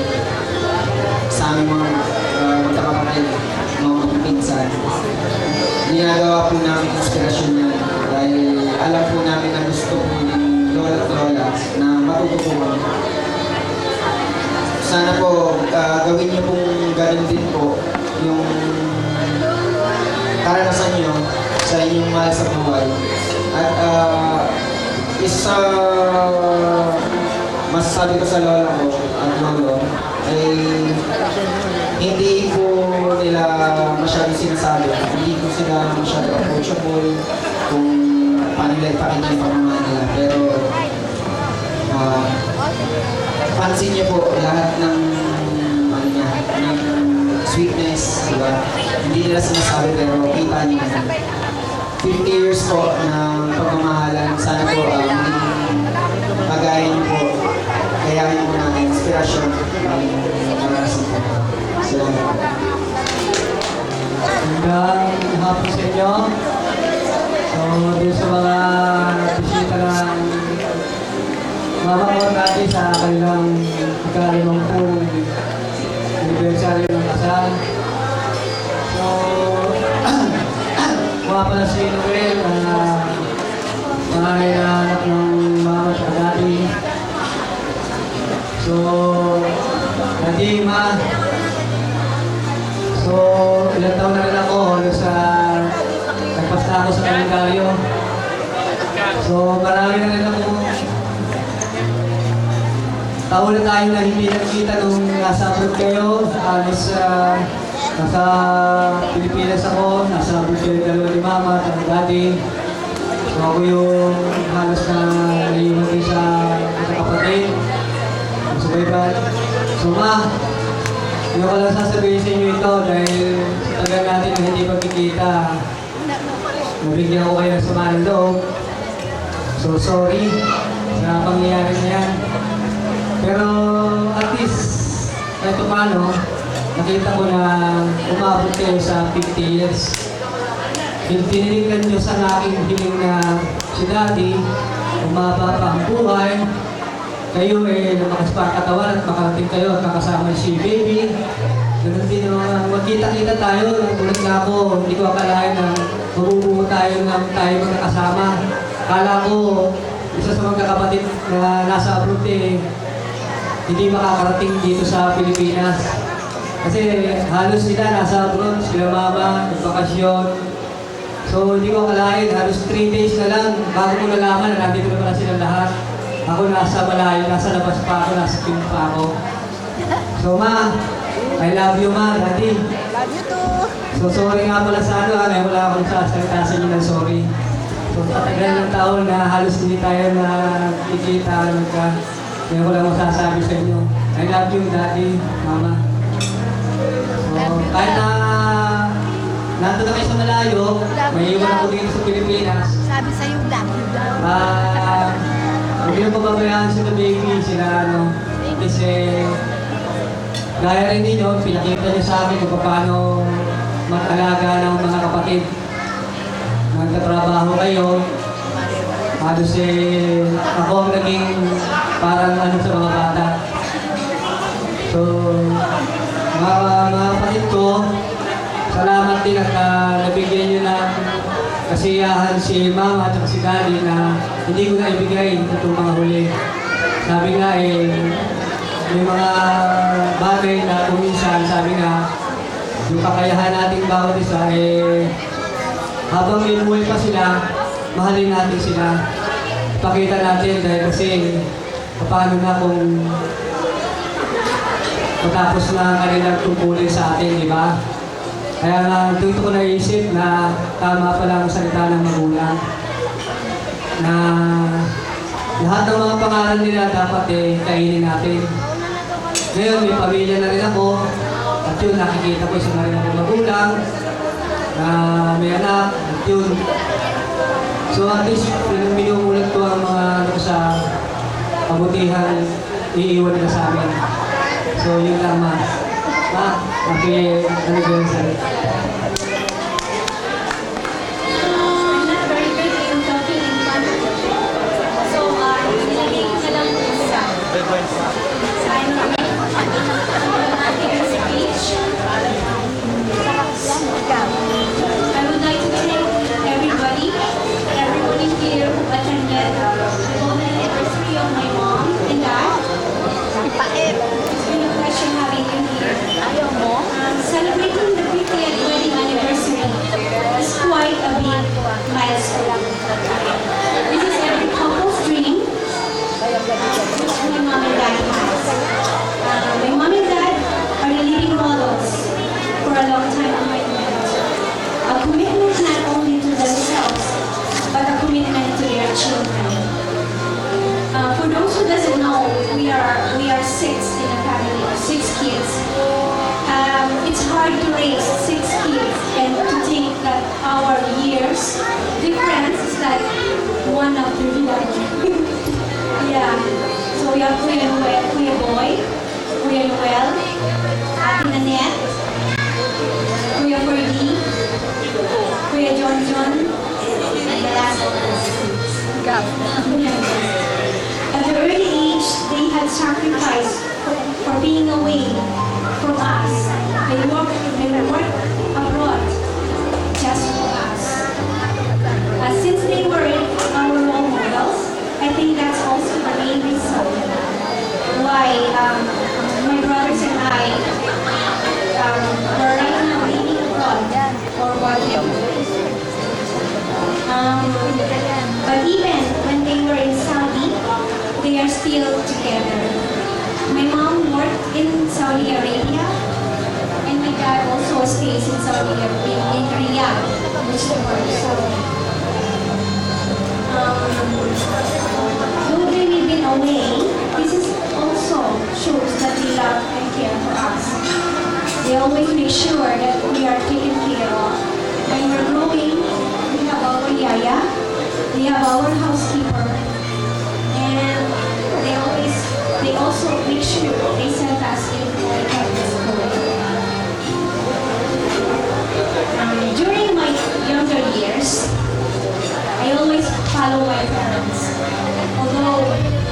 F: sa aming mga magkakapatid, mga magpinsan, ginagawa po namin inspirasyon yan dahil alam po namin na gusto po ng Lola at Lola na matututunan. Sana po gawin niyo pong ganun din po yung karanasan niyo sa inyong mahal sa buhay. At isa masasabi ko sa lola ko at lolo ay hindi po nila masyadong sinasabi, hindi po sila masyadong approachable kung paano nila ipakita yung pamamahan nila. Pero pansin niyo po lahat ng ng sweetness, diba? Hindi nila sinasabi pero kita niyo. 50 years po ng pagmamahalan. Sana po pagayin niyo po. Kayahin po natin inspirasyon ng maranasan po. Salamat.
K: Magandang hapon sa inyo. So, dun sa mga bisita ng mamamuot natin sa kanilang ika-50 anniversary ng kasal. So, mga pala si Noel na mga anak ng mama at daddy. So, Nadima. So, ilang taon na rin ako nagpasta ako sa kalendaryo. So, marami na rin ako taon na tayo na hindi nakikita nung nasa abroad kayo. Nasa Pilipinas ako, nasa abroad kayo dalawa ni mama at ang daddy. So, ako yung halos na naiwan din sa kapatid. Subayban. So, ma, hindi ko lang sasabihin sa inyo ito dahil sa tagal natin na hindi pagkikita, nabigyan ko kayo ng sama ng loob. So, sorry sa pangyayari na yan. Pero at least, kahit paano, nakita ko na umabot kayo sa 50 years. Tinignan nyo sa aking hiling na si Daddy, umaba pa ang buhay. Kayo lumakas pa ang katawan at makarating kayo at makasama si Baby. Ganun din naman, magkita-kita tayo. Tulad nga ako, hindi ko akalain na mabubuo tayo magkakasama. Kala ko, isa sa mga kapatid na nasa abroad hindi makakarating dito sa Pilipinas. Kasi halos sila nasa abroad, sila mama, nagbakasyon. So hindi ko akalain, halos 3 days na lang bago ko nalaman na nandito na pala silang lahat. Ako nasa malayo, nasa labas pa ako, nasa film pa ako. So ma, I love you ma, Daddy.
L: Love you too.
K: So sorry nga pala sa wala akong sasalita sa inyo ng sorry. So sa tagal ng taon na halos hindi tayo nakikita, kaya ko lang masasabi sa inyo. I love you, Daddy, Mama. So kahit na nandun na kayo sa malayo, may iwan ako dito sa Pilipinas.
L: Sabi sa'yo, love you daw.
K: Hindi na pababayaan sila Baby, sila kasi gaya rin ninyo, pinakita niyo sa akin kung paano mag-alaga ng mga kapatid. Nagtatrabaho kayo, halos ako ang naging parang ano sa mga bata. So, mga kapatid ko, salamat din at nabigyan nyo ng kasiyahan si Mama at si Daddy na hindi ko na ibigay itong mga huli. Sabi nga may mga bagay na kuminsan, sabi nga, yung kakayahan nating bawat isa habang may buhay pa sila, mahalin natin sila. Pakita natin dahil kasi paano na kung matapos na kanilang tungkulin sa atin, di ba? Kaya nga, dito ko naisip na tama pala ang salita ng magulang. Na lahat ng mga pangalan nila dapat kainin natin. Ngayon, may pamilya na rin ako. At yun, nakikita ko sa mga rin akong magulang. Na may anak. At yun. So at least, minumulat ko ang mga ano sa kabutihan iiwan nila sa amin. So yun lang ma. Ano yun sa
B: I'm not very good in talking in front of you. So, nilagay ko na lang po sa sign of speech. I would like to thank everyone in here who attended the golden anniversary of my mom and dad. It's been a pleasure having you here. Celebrating the 50th wedding anniversary is quite a big milestone. This is every couple's dream, which my mom and dad has. My mom and dad are the living models for a long time commitment. A commitment not only to themselves, but a commitment to their children. For those who doesn't know, we are six in a family, 6 kids. It's hard to raise 6 kids and to think that our years difference is like one after the other. Yeah. So we have Kuya Boy, Kuya Noel, Ate Nanette, Kuya Ferdy, Kuya John, and the last one. At the early age, they had sacrificed for being away from us. They worked abroad just for us. Since they were our role models, I think that's also the main reason why my brothers and I were right now living abroad or whatever. But even when they were in Saudi, they are still together. My mom worked in Saudi Arabia, and my dad also stays in Saudi Arabia, in Riyadh, which they were in Saudi. Though they've been away, this is also shows that they love and care for us. They always make sure that we are taken care of. When we're growing, we have our yaya, we have our housekeeper, and they also make sure they send us in for private school. During my younger years, I always follow my parents. Although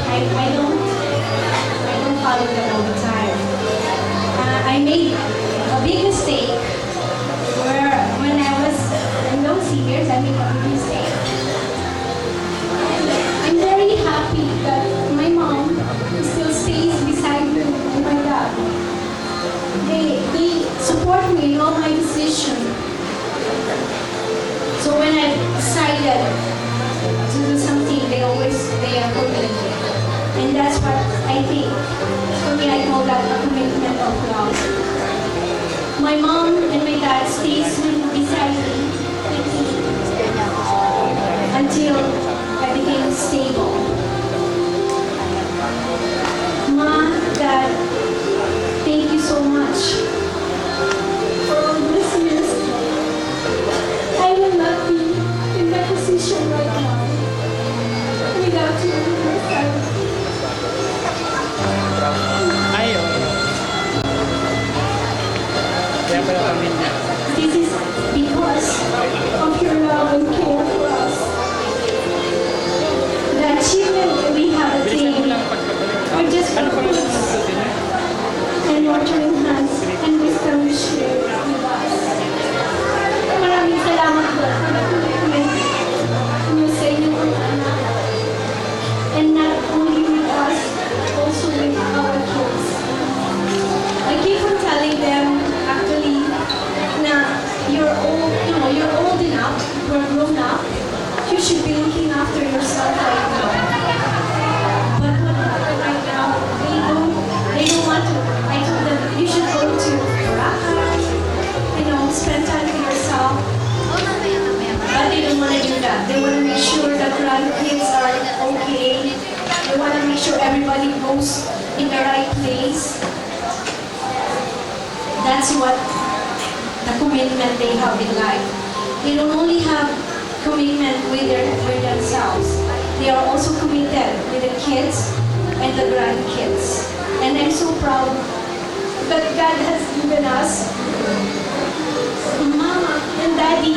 B: I don't follow them all the time. I made a big mistake where when I was in those years, I made a big mistake. I'm very happy that my mom still stays beside me and my dad. They support me in all my decisions. So when I decided to do something, they are for me. And that's what I think. For me, I call that a commitment of love. My mom and my dad stays beside me until I became stable. Ma, Dad, thank you so much for all these years. I will not be in my position right now without you in my side. This is because of your love and care for us. They want to make sure the grandkids are okay. They want to make sure everybody goes in the right place. That's what the commitment they have in life. They don't only have commitment with themselves. They are also committed with the kids and the grandkids. And I'm so proud that God has given us Mama and Daddy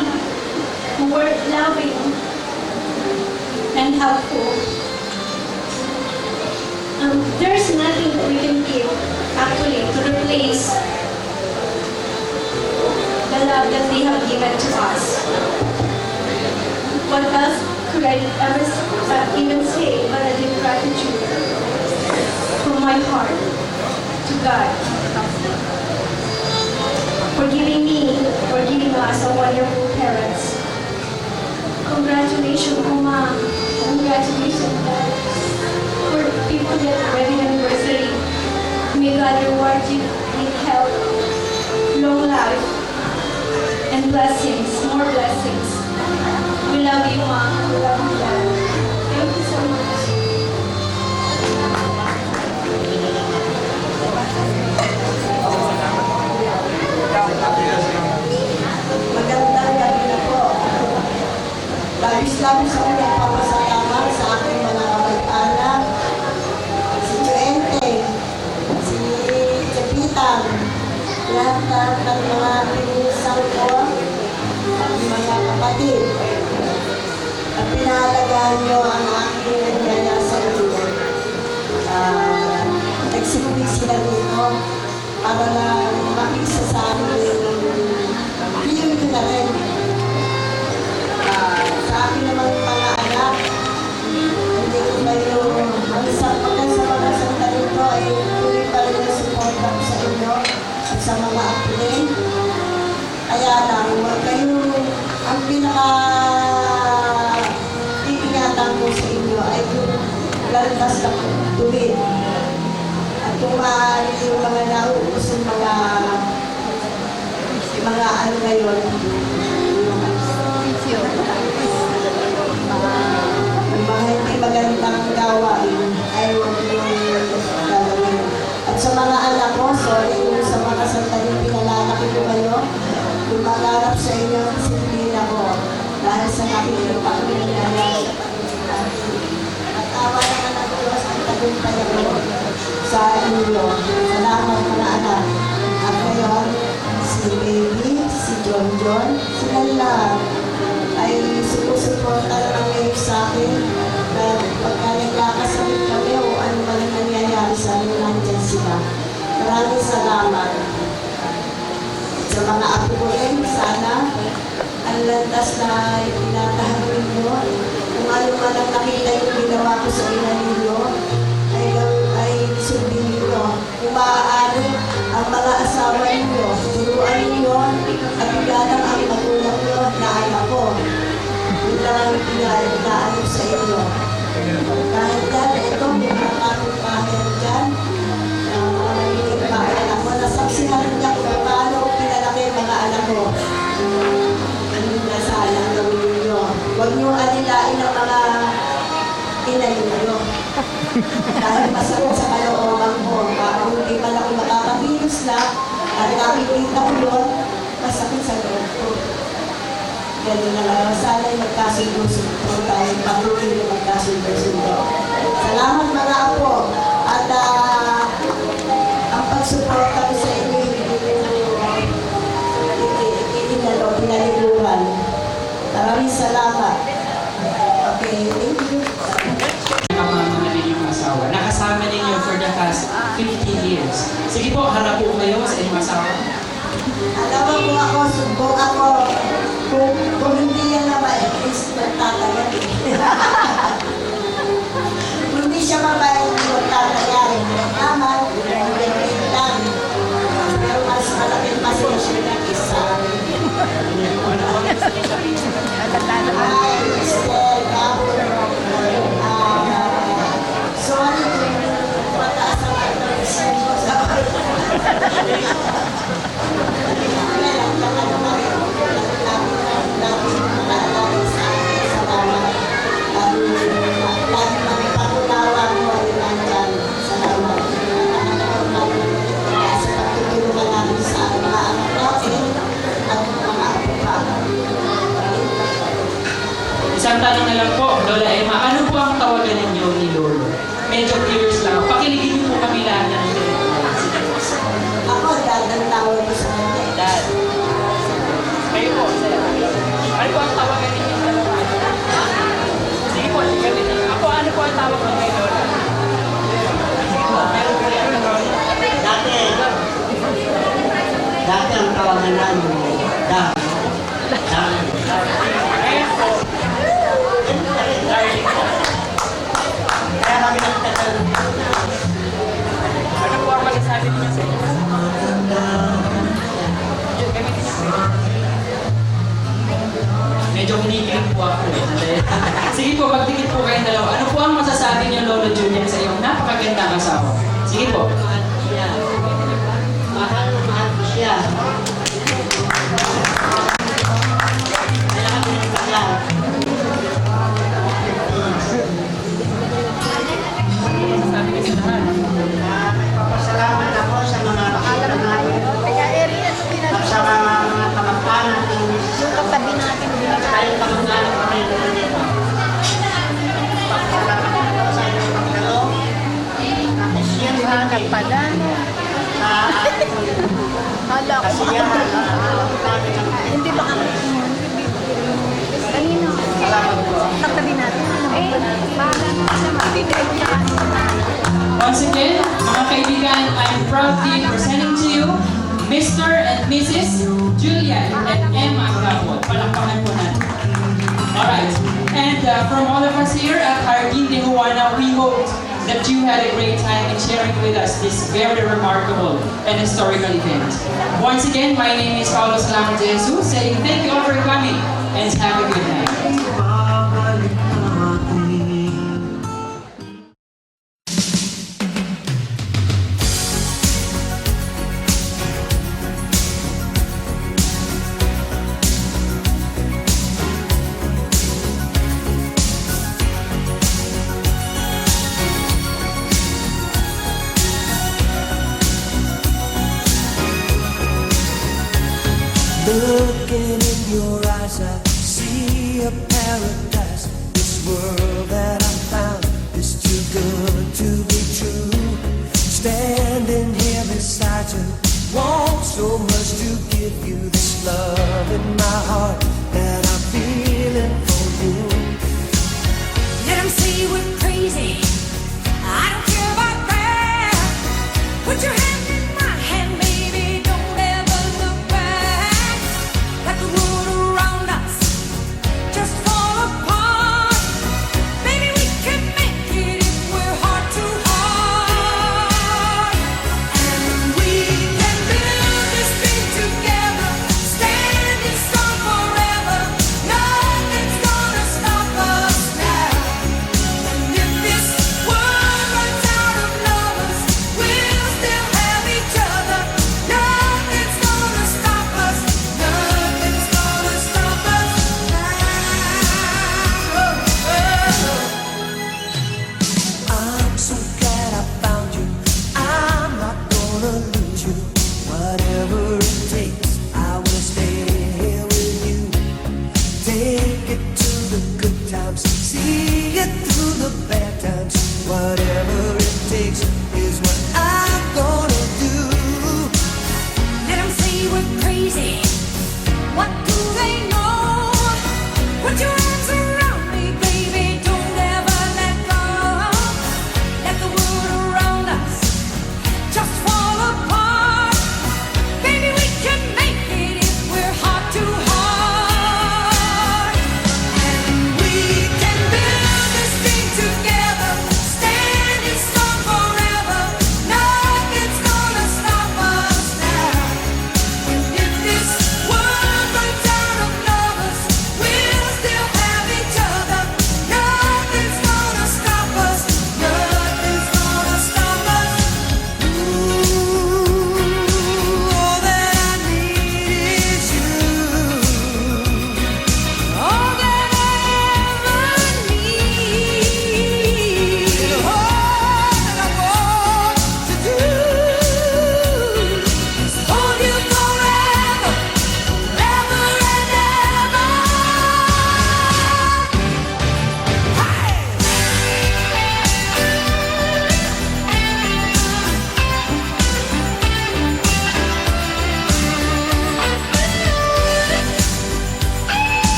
B: who were loving and helpful. There's nothing that we can give actually to replace the love that they have given to us. What else could I ever even say but a deep gratitude from my heart to God for giving me, for giving us a wonderful parents. Congratulations, Mama. Congratulations, Dad. For people that wedding anniversary, may God reward you with health, long life, and blessings, more blessings. We love you, Mom. We love you, Dad. Thank you so much.
I: Magandang gabi na po. Labis-labis ako nagpapasalamat sa aking mga kamag-anak, si Joente, si Chapitan, lahat ng mga pinisang ko, ang mga kapatid. At pinahalagaan niyo ang aking nagdaya sa inyo. Nagsimuli sila dito para lang makisa sa amin feel ko na rin. Sa akin naman mga anak, hindi ko kayo, ang sa mga sandali ko ay tuloy pa rin ang suporta ko sa inyo at sa mga akin. Kaya lang, huwag kayo, ang pinaka-iingatan ko sa inyo ay yung lalabas na tuwid. At kung maaari yung mga nauubos yung mga ano ngayon, yung mga hindi magandang gawain ay huwag yung gagawin. At sa mga anak ko, sorry yung sa mga sandaling pinalalaki ko kayo, yung mangarap sa inyo ang disiplina ko dahil sa nakikita ko nangyayari sa Panginoon. At awa naman ang Diyos ang tagumpay ko sa inyo. Salamat mga anak. At ngayon, si Baby, si John, sila lahat ay sumusuporta lang ngayon sa akin na pagka nagkakasakit kami o ano man ang nangyayari sa amin, nandyan sila. Maraming salamat. Sa mga apo ko rin, sana ang landas na itinatahan ninyo, kung ano man ang nakita yung ginawa ko sa ina ninyo, ay sundin ninyo. Kung maaari, ang mga asawa ninyo, turuan ninyo at igalang ang magulang nyo na anak ko. Yun lang ang pinaalam sa inyo. Dahil dyan, ito, may mga kapit-bahay dyan, ang mga mahilig mga anak ko, nasaksihan niya kung paano ko pinalaki ang mga anak ko. Anong nasa alam gawin ninyo. Huwag niyo alilain ang mga inay ninyo. Dahil masakit sa kalooban ko, parang hindi man ako makakabilos na, at nakikita ko yun, masakit sa loob ko. Ganun na lang, sana'y magkasundo-sundo tayo, patuloy na magkasundo-sundo. Salamat mga apo, at ang pagsuporta ko sa inyo, pinaliguran. Maraming salamat. Okay, thank you.
H: Ang mga naging asawa. Nakasama ninyo for the past 15 years. Sige po, harap po kayo sa inyong asawa.
I: Alam mo ako, sumbong ako. Kung hindi yan naman, at least magtatagal. Kung hindi siya mabait, magtatagal. Tama, magiging lang. Pero mas malaking pasensya na isa. Ay, Mr. Gabo. Sorry kung mataas ang attention mo sa
H: Isang tanong na lang po, Lola Emma, ano po ang tawagan ninyo ni Lolo? Medyo curious lang. Pakiligin niyo po kami lahat ng
I: Ako, dad, ang tawag ko sa kanya.
H: Dad. Kayo po, sir. Ano po ang tawagan ninyo sa dalawa? Sige po, sige po. Ako, ano po ang tawag ng kay Lola? Sige po, meron po yan.
I: Dati ang tawagan namin, dad.
H: Ngayon po,
I: Kaya kami nagtatanong.
H: ano po ang magsasabi niyo sa inyo? Medyo kinikilig po ako eh. Sige po, magdikit po kayong dalawa. Ano po ang masasabi niyo, Lolo Julian, sa iyong napakagandang asawa? Sige po.
I: Mahal ko siya. Kaya kami nagtatanong.
H: Sabi kasi lahat.
I: Pasalamat ako sa mga at sa mga kamag-anak
L: Yung katabi natin
I: tayo kamag-anak ko rin dito. Pasalamat ako sa inyong pagdalo. Kasiyahan
L: nagpadano.
I: sa
L: Hala ko.
I: kasiyahan sa kami ng
L: Hindi ba kami? Kanino?
I: salamat po.
L: Katabi natin. Bahala na siya. Magbibigay niya.
H: Once again, mga kaibigan, I'm proudly presenting to you Mr. and Mrs. Julian and Emma Gapon. Palakpakan po natin. Alright, and from all of us here at Jardín de Juana, we hope that you had a great time in sharing with us this very remarkable and historical event. Once again, my name is Paulo Salamat de Jesus, saying thank you all for coming and have a good night.
A: Looking in your eyes, I see a paradise. This world that I found is too good to be true. Standing here beside you, want so much to give you this love in my heart that I'm feeling for you.
B: Let them say we're crazy. I don't care about that. Put your hand in my hand, baby. Don't ever look back. Let the world around us just fall apart. Baby, we can make it if we're heart to heart. And we can build this thing together, standing strong forever. Nothing's gonna stop us now. And if this world runs out of lovers, we'll still have each other. Nothing's gonna stop us. Nothing's gonna stop us now.
A: I'm so glad I found you. I'm not gonna lose you. Whatever it takes, I will stay here with you. Take it to the good times. See